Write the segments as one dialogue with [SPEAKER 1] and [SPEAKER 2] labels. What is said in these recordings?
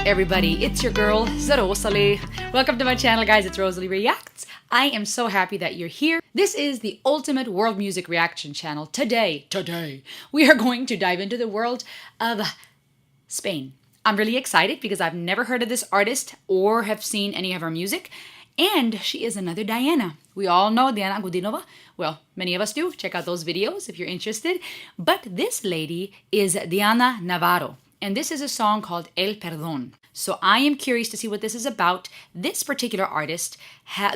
[SPEAKER 1] everybody? It's your girl, Rosalie. Welcome to my channel, guys. It's Rosalie Reacts. I am so happy that you're here. This is the ultimate world music reaction channel. Today, we are going to dive into the world of Spain. I'm really excited because I've never heard of this artist or have seen any of her music. And she is another Diana. We all know Diana Agudinova. Well, many of us do. Check out those videos if you're interested. But this lady is Diana Navarro. And this is a song called El Perdón. So I am curious to see what this is about. This particular artist,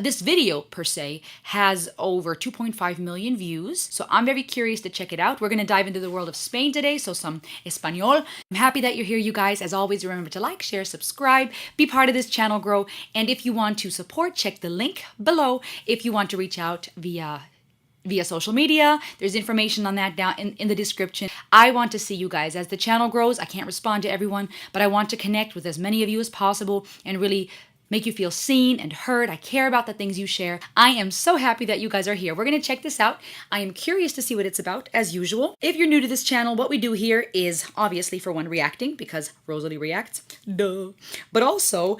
[SPEAKER 1] this video per se, has over 2.5 million views. So I'm very curious to check it out. We're going to dive into the world of Spain today, so some Espanol. I'm happy that you're here, you guys. As always, remember to like, share, subscribe, be part of this channel grow. And if you want to support, check the link below. If you want to reach out via social media, there's information on that down in the description. I want to see you guys as the channel grows. I can't respond to everyone, but I want to connect with as many of you as possible and really make you feel seen and heard. I care about the things you share. I am so happy that you guys are here. We're going to check this out. I am curious to see what it's about, as usual. If you're new to this channel, what we do here is obviously, for one, reacting, because Rosalie reacts. Duh. But also,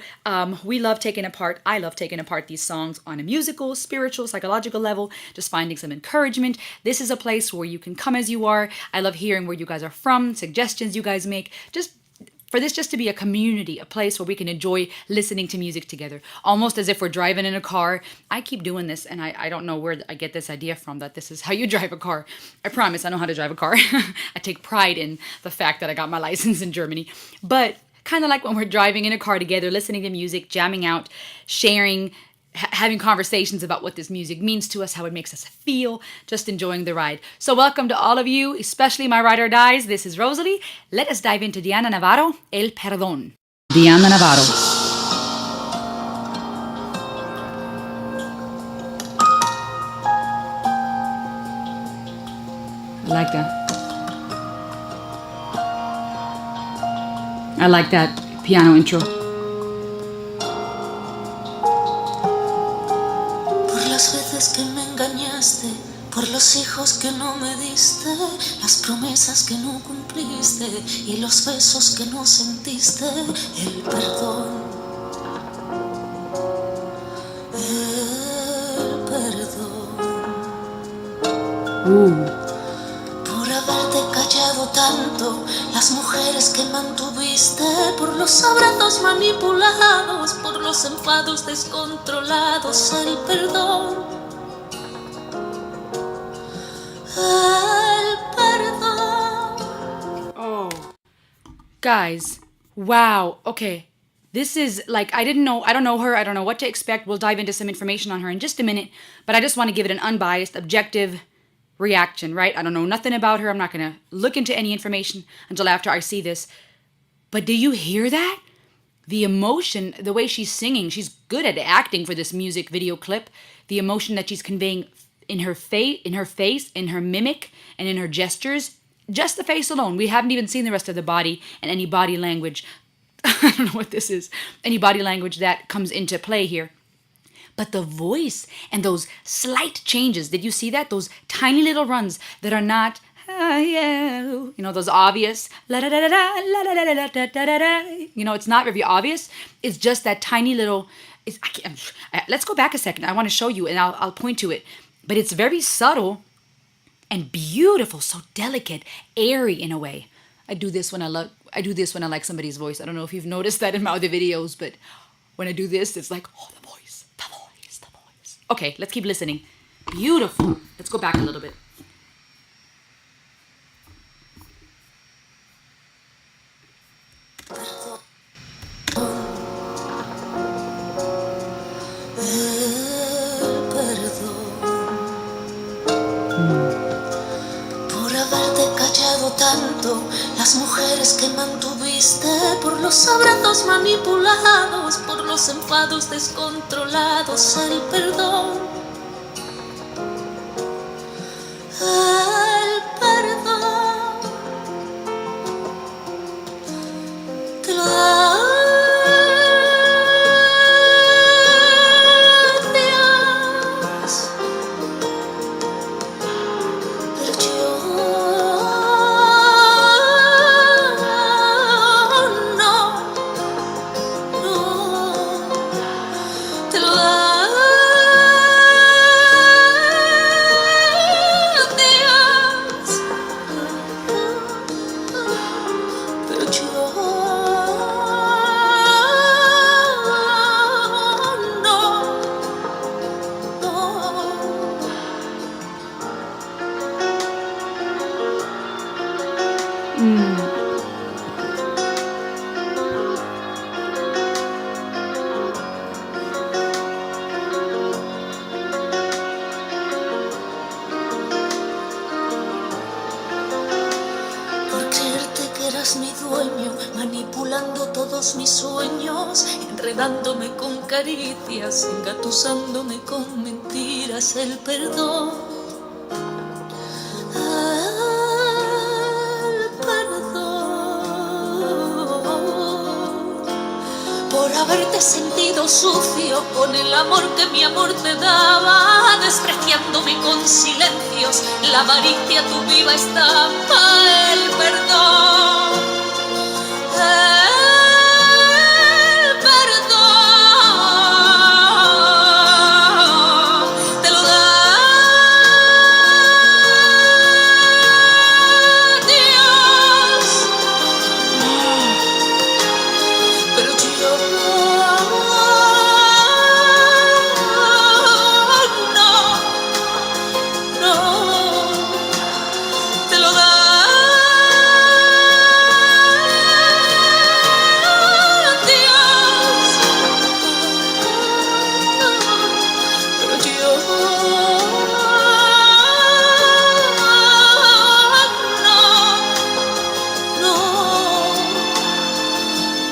[SPEAKER 1] we love taking apart, I love taking apart these songs on a musical, spiritual, psychological level, just finding some encouragement. This is a place where you can come as you are. I love hearing where you guys are from, suggestions you guys make, for this just to be a community, a place where we can enjoy listening to music together, almost as if we're driving in a car. I keep doing this, and I don't know where I get this idea from, that this is how you drive a car. I promise I know how to drive a car. I take pride in the fact that I got my license in Germany. But kind of like when we're driving in a car together, listening to music, jamming out, sharing, having conversations about what this music means to us, how it makes us feel, just enjoying the ride. So welcome to all of you, especially my ride or dies. This is Rosalie. Let us dive into Diana Navarro, El Perdón. Diana Navarro. I like that. I like that piano intro.
[SPEAKER 2] Las veces que me engañaste, por los hijos que no me diste, las promesas que no cumpliste y los besos que no sentiste, el perdón, el perdón. Por haberte callado tanto, las mujeres que mantuviste, por los abrazos manipulados, por los enfados descontrolados, el perdón, el perdón.
[SPEAKER 1] Oh, guys, wow. Okay, this is like, I don't know her, I don't know what to expect. We'll dive into some information on her in just a minute, but I just want to give it an unbiased, objective reaction, right? I don't know nothing about her. I'm not going to look into any information until after I see this. But do you hear that? The emotion, the way she's singing, she's good at acting for this music video clip. The emotion that she's conveying in her face, in her mimic, and in her gestures. Just the face alone. We haven't even seen the rest of the body and any body language. I don't know what this is. Any body language that comes into play here. But the voice and those slight changes, did you see that? Those tiny little runs that are not, you know, those obvious, la da da da da, la da da da da da da da. You know, it's not very obvious. It's just that tiny little, let's go back a second. I want to show you, and I'll point to it. But it's very subtle and beautiful, so delicate, airy in a way. I do this when I like somebody's voice. I don't know if you've noticed that in my other videos, but when I do this, it's like, oh, the voice. Okay, let's keep listening. Beautiful. Let's go back a little bit.
[SPEAKER 2] Por haberte callado tanto, las mujeres que mantuviste, por los abrazos manipulados, por los enfados descontrolados, el perdón, el perdón. Gracias, pero yo no enredándome con caricias, engatusándome con mentiras. El perdón, el perdón, por haberte sentido sucio con el amor que mi amor te daba, despreciándome con silencios, la avaricia tu viva estampa. El perdón, el perdón, te lo da Dios, pero yo no, no, te lo da Dios, pero yo no, no.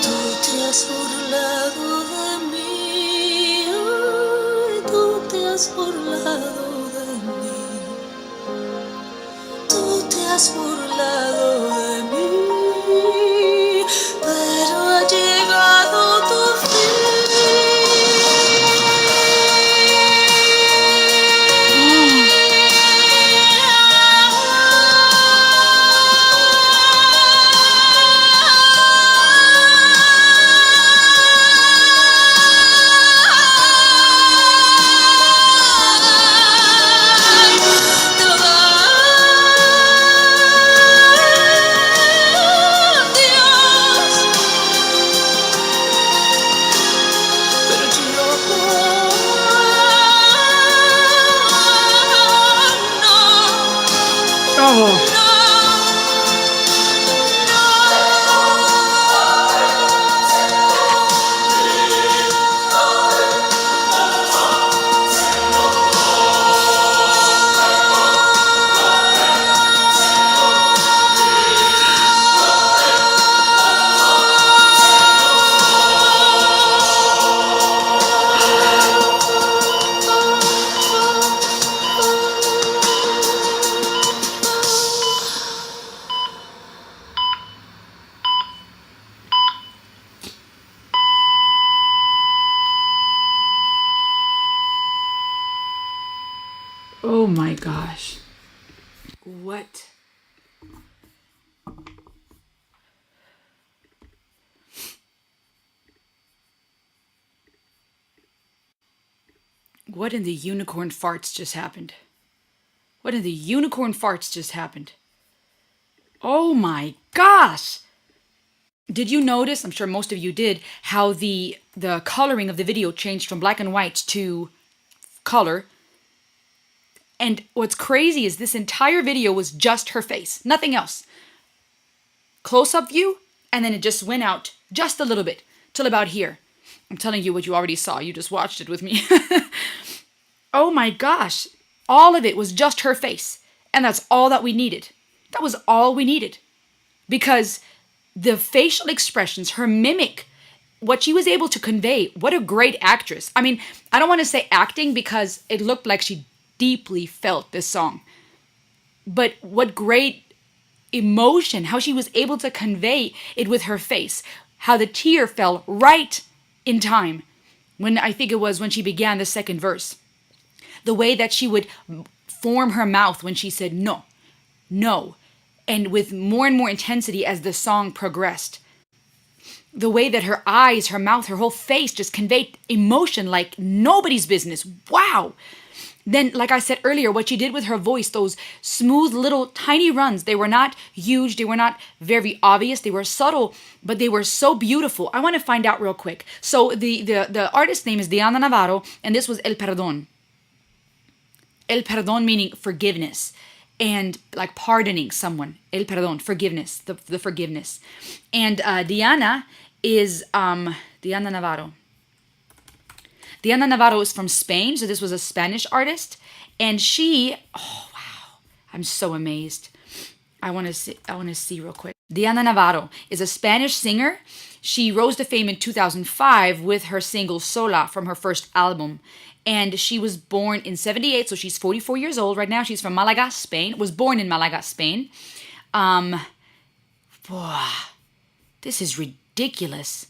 [SPEAKER 2] Tú te has burlado de mí, ay, tú te has burlado de mí, tú te has burlado de mí, pero ha llegado tu te lo da Dios, pero yo no,
[SPEAKER 1] Oh.
[SPEAKER 2] no.
[SPEAKER 1] Oh my gosh. What? What in the unicorn farts just happened? What in the unicorn farts just happened? Oh my gosh! Did you notice, I'm sure most of you did, how the coloring of the video changed from black and white to color? And what's crazy is this entire video was just her face, nothing else. Close-up view, and then it just went out just a little bit, till about here. I'm telling you what you already saw, you just watched it with me. Oh my gosh, all of it was just her face. And that's all that we needed. That was all we needed. Because the facial expressions, her mimic, what she was able to convey, what a great actress. I mean, I don't want to say acting because it looked like she deeply felt this song. But what great emotion, how she was able to convey it with her face, how the tear fell right in time when I think it was when she began the second verse. The way that she would form her mouth when she said no, no, and with more and more intensity as the song progressed. The way that her eyes, her mouth, her whole face just conveyed emotion like nobody's business. Wow. Then, like I said earlier, what she did with her voice, those smooth little tiny runs, they were not huge, they were not very obvious, they were subtle, but they were so beautiful. I want to find out real quick. So the artist's name is Diana Navarro, and this was El Perdón. El Perdón meaning forgiveness, and like pardoning someone. El Perdón, forgiveness, the forgiveness. And Diana is Diana Navarro. Diana Navarro is from Spain, so this was a Spanish artist, and she, oh wow, I'm so amazed. I want to see real quick. Diana Navarro is a Spanish singer. She rose to fame in 2005 with her single Sola from her first album. And she was born in 78, so she's 44 years old right now. She's from Malaga, Spain. Was born in Malaga, Spain. This is ridiculous.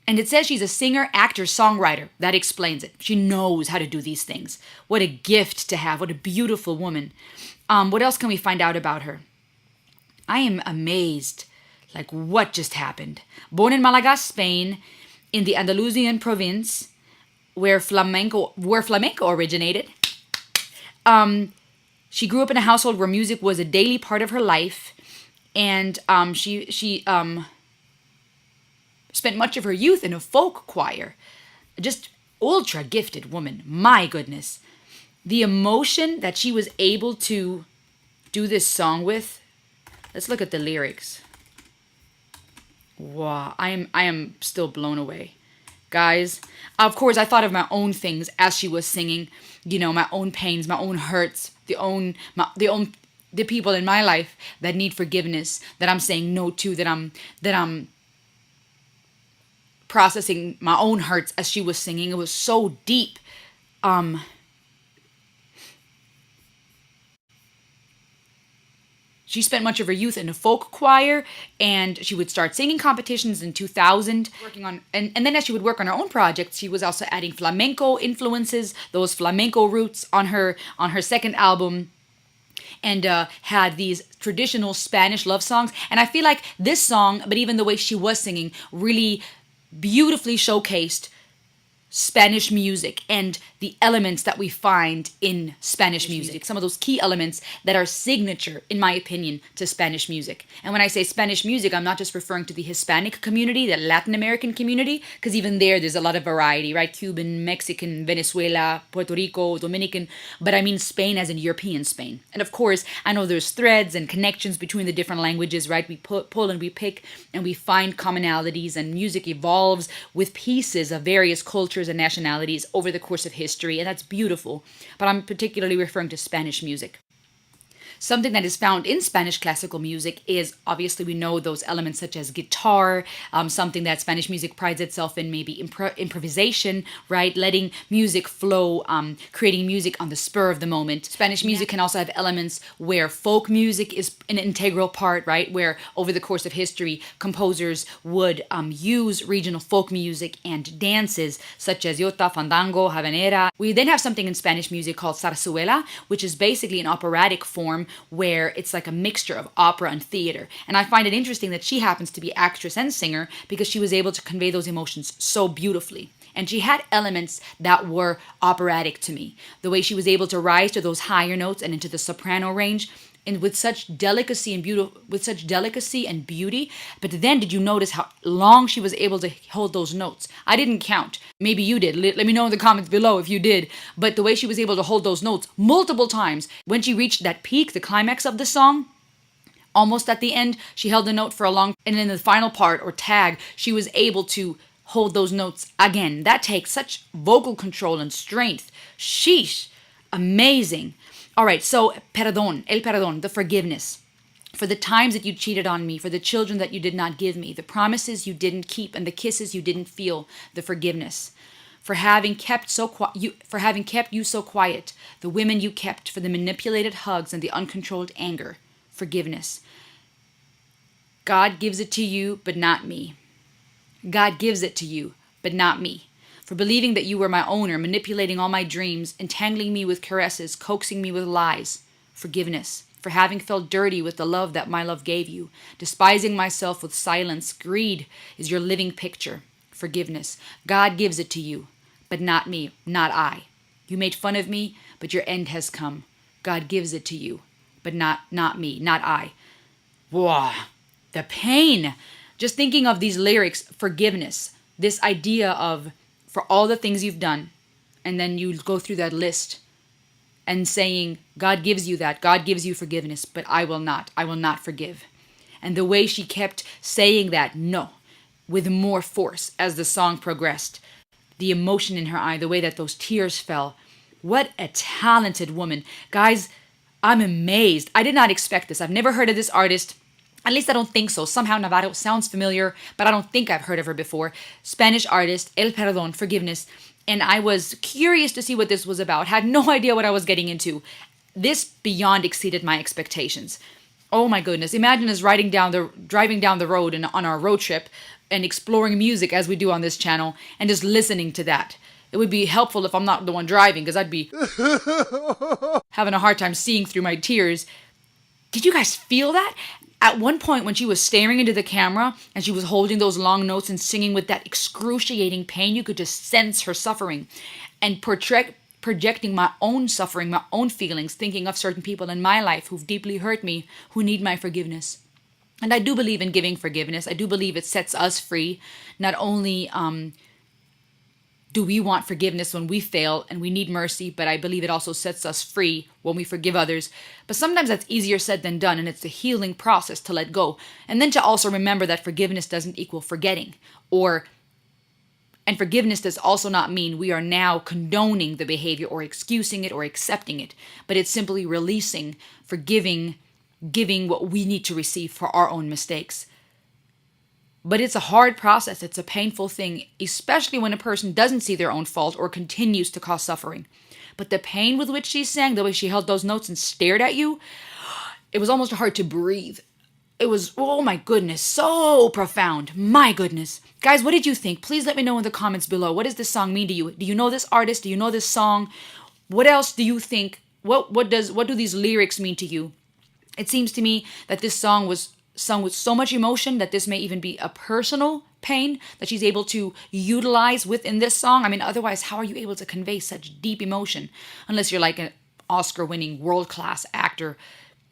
[SPEAKER 1] And it says she's a singer, actor, songwriter. That explains it. She knows how to do these things. What a gift to have. What a beautiful woman. What else can we find out about her? I am amazed. Like, what just happened? Born in Malaga, Spain, in the Andalusian province, where flamenco originated. She grew up in a household where music was a daily part of her life, and she spent much of her youth in a folk choir. Just ultra gifted woman. My goodness. The emotion that she was able to do this song with. Let's look at the lyrics. Wow, I am still blown away. Guys, of course I thought of my own things as she was singing, you know, my own pains, my own hurts, the people in my life that need forgiveness, that I'm saying no to, that I'm processing my own hurts as she was singing. It was so deep. She spent much of her youth in a folk choir, and she would start singing competitions in 2000, working on, and then as she would work on her own projects, she was also adding flamenco influences, those flamenco roots on her second album, and had these traditional Spanish love songs. And I feel like this song, but even the way she was singing, really beautifully showcased Spanish music and the elements that we find in Spanish music. Some of those key elements that are signature, in my opinion, to Spanish music. And when I say Spanish music, I'm not just referring to the Hispanic community, the Latin American community, because even there's a lot of variety, right? Cuban, Mexican, Venezuela, Puerto Rico, Dominican, but I mean Spain as in European Spain. And of course, I know there's threads and connections between the different languages, right? We pull and we pick and we find commonalities, and music evolves with pieces of various cultures and nationalities over the course of history, and that's beautiful. But I'm particularly referring to Spanish music. Something that is found in Spanish classical music is, obviously we know those elements such as guitar, something that Spanish music prides itself in, maybe improvisation, right? Letting music flow, creating music on the spur of the moment. Spanish music can also have elements where folk music is an integral part, right? Where over the course of history, composers would use regional folk music and dances such as jota, fandango, habanera. We then have something in Spanish music called zarzuela, which is basically an operatic form where it's like a mixture of opera and theater. And I find it interesting that she happens to be actress and singer because she was able to convey those emotions so beautifully. And she had elements that were operatic to me. The way she was able to rise to those higher notes and into the soprano range, and with such delicacy and beauty. But then did you notice how long she was able to hold those notes? I didn't count. Maybe you did. Let me know in the comments below if you did. But the way she was able to hold those notes multiple times, when she reached that peak, the climax of the song, almost at the end, she held the note for a long, and in the final part or tag, she was able to hold those notes again. That takes such vocal control and strength. Sheesh. Amazing. All right, so perdón, el perdón, the forgiveness. For the times that you cheated on me, for the children that you did not give me, the promises you didn't keep, and the kisses you didn't feel, the forgiveness. For having kept you so quiet, the women you kept, for the manipulated hugs and the uncontrolled anger, forgiveness. God gives it to you, but not me. God gives it to you, but not me. For believing that you were my owner, manipulating all my dreams, entangling me with caresses, coaxing me with lies. Forgiveness. For having felt dirty with the love that my love gave you, despising myself with silence. Greed is your living picture. Forgiveness. God gives it to you, but not me, not I. You made fun of me, but your end has come. God gives it to you, but not me, not I. Wow, the pain. Just thinking of these lyrics, forgiveness, this idea of for all the things you've done, and then you go through that list and saying, God gives you that, God gives you forgiveness, but I will not forgive. And the way she kept saying that, no, with more force as the song progressed, the emotion in her eye, the way that those tears fell. What a talented woman. Guys, I'm amazed. I did not expect this. I've never heard of this artist. At least I don't think so. Somehow Navarro sounds familiar, but I don't think I've heard of her before. Spanish artist, El Perdón, forgiveness. And I was curious to see what this was about. Had no idea what I was getting into. This beyond exceeded my expectations. Oh my goodness. Imagine us driving down the road and on our road trip and exploring music as we do on this channel and just listening to that. It would be helpful if I'm not the one driving, because I'd be having a hard time seeing through my tears. Did you guys feel that? At one point when she was staring into the camera and she was holding those long notes and singing with that excruciating pain, you could just sense her suffering and projecting my own suffering, my own feelings, thinking of certain people in my life who've deeply hurt me, who need my forgiveness. And I do believe in giving forgiveness. I do believe it sets us free. Not only do we want forgiveness when we fail and we need mercy, but I believe it also sets us free when we forgive others. But sometimes that's easier said than done, and it's a healing process to let go. And then to also remember that forgiveness doesn't equal forgetting. And forgiveness does also not mean we are now condoning the behavior or excusing it or accepting it, but it's simply releasing, forgiving, giving what we need to receive for our own mistakes. But it's a hard process. It's a painful thing, especially when a person doesn't see their own fault or continues to cause suffering. But the pain with which she sang, the way she held those notes and stared at you, it was almost hard to breathe. It was, oh my goodness, so profound. My goodness. Guys, what did you think? Please let me know in the comments below. What does this song mean to you? Do you know this artist? Do you know this song? What else do you think? What do these lyrics mean to you? It seems to me that this song was sung with so much emotion that this may even be a personal pain that she's able to utilize within this song. I mean, otherwise, how are you able to convey such deep emotion? Unless you're like an Oscar-winning world-class actor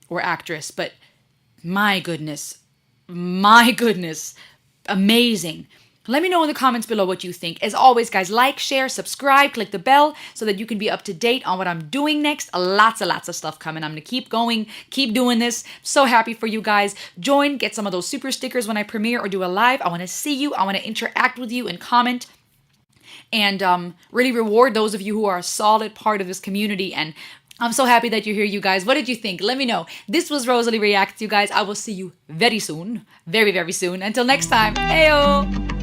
[SPEAKER 1] or actress. But my goodness, amazing. Let me know in the comments below what you think. As always, guys, like, share, subscribe, click the bell so that you can be up to date on what I'm doing next. Lots of stuff coming. I'm going to keep going, keep doing this. So happy for you guys. Join, get some of those super stickers when I premiere or do a live. I want to see you. I want to interact with you and comment. And really reward those of you who are a solid part of this community. And I'm so happy that you're here, you guys. What did you think? Let me know. This was Rosalie Reacts, you guys. I will see you very soon. Very, very soon. Until next time. Heyo!